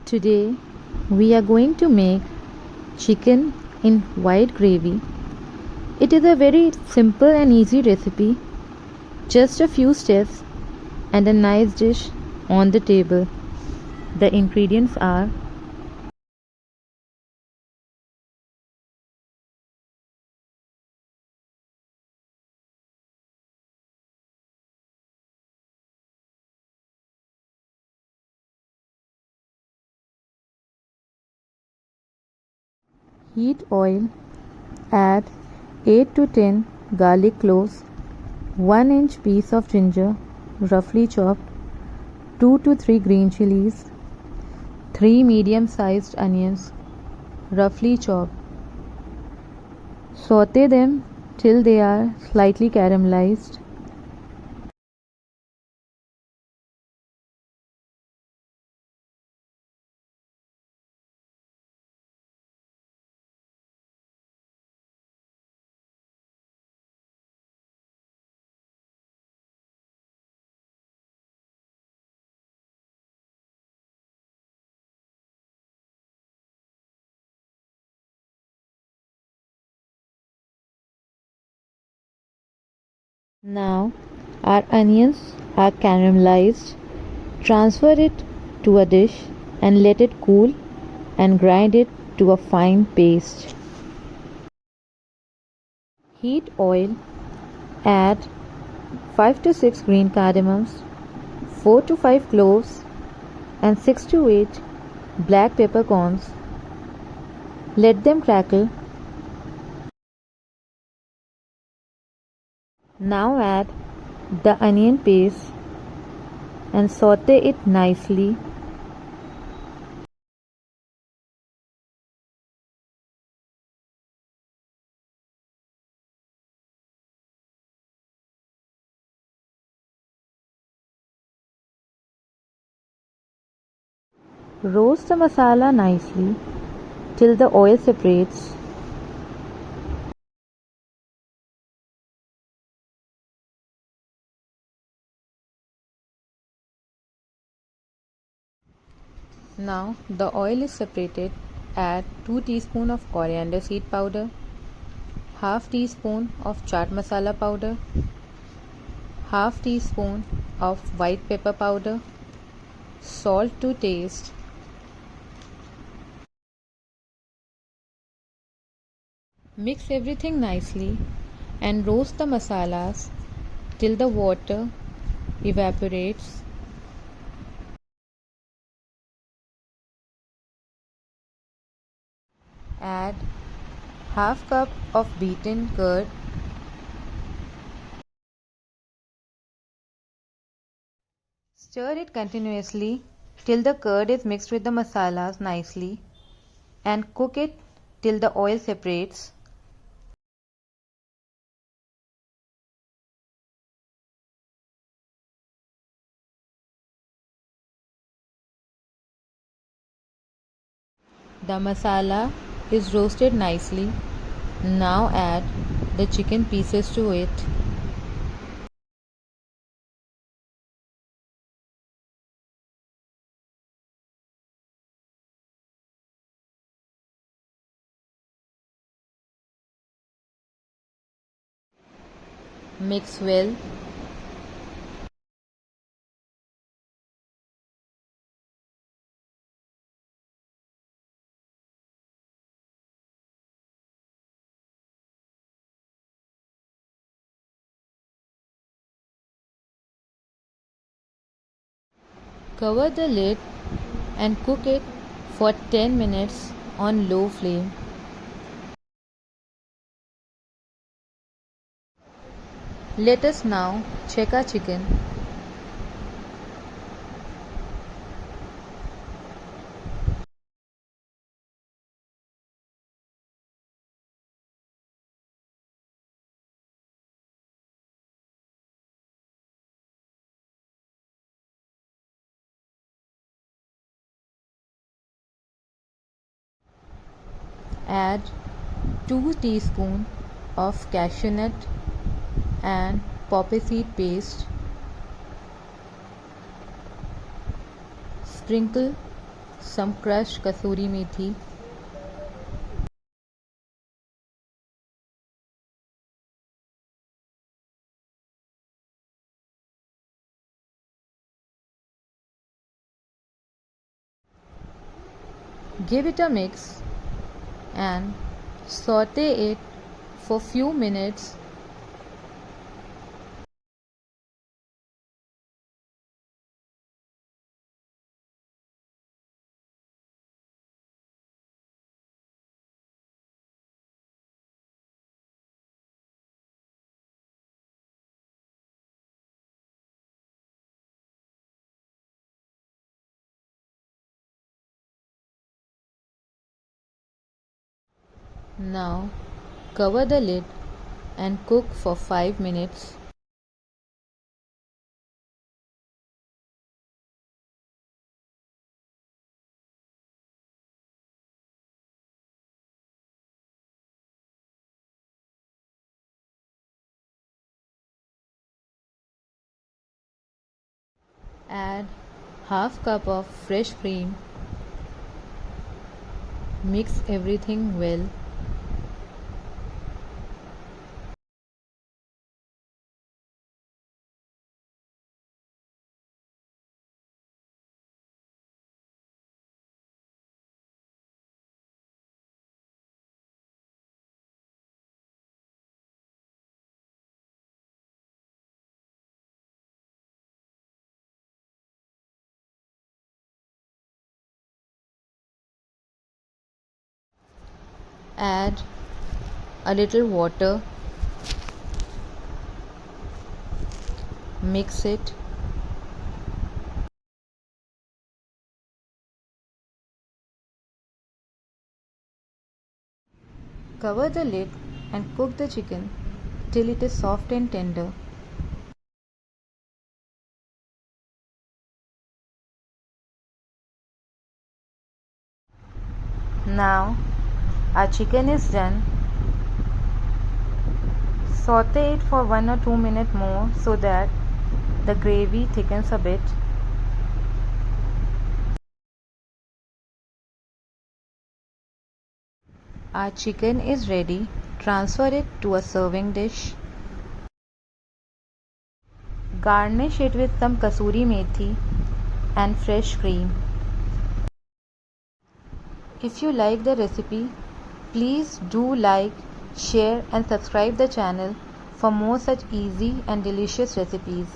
Today we are going to make chicken in white gravy. It is a very simple and easy recipe, just a few steps and a nice dish on the table. The ingredients are heat oil, add 8 to 10 garlic cloves, 1 inch piece of ginger roughly chopped, 2 to 3 green chilies, 3 medium sized onions roughly chopped. Saute them till they are slightly caramelized. Now our onions are caramelized. Transfer it to a dish and let it cool and grind it to a fine paste. Heat oil, add 5 to 6 green cardamoms, 4 to 5 cloves and 6 to 8 black peppercorns. Let them crackle. Now add the onion paste and saute it nicely. Roast the masala nicely till the oil separates. Now the oil is separated. Add 2 teaspoons of coriander seed powder, half teaspoon of chaat masala powder, half teaspoon of white pepper powder, salt to taste. Mix everything nicely and roast the masalas till the water evaporates. Add half cup of beaten curd. Stir it continuously till the curd is mixed with the masalas nicely and cook it till the oil separates. The masala is roasted nicely. Now add the chicken pieces to it. Mix well. Cover the lid and cook it for 10 minutes on low flame. Let us now check our chicken. Add 2 teaspoons of cashew nut and poppy seed paste. Sprinkle some crushed kasuri methi, give it a mix and saute it for few minutes. Now cover the lid and cook for 5 minutes. Add half cup of fresh cream. Mix everything well. Add a little water. Mix it. Cover the lid and cook the chicken till it is soft and tender. Now our chicken is done. Saute it for 1 or 2 minutes more so that the gravy thickens a bit. Our chicken is ready. Transfer it to a serving dish. Garnish it with some kasuri methi and fresh cream. If you like the recipe, please do like, share and subscribe the channel for more such easy and delicious recipes.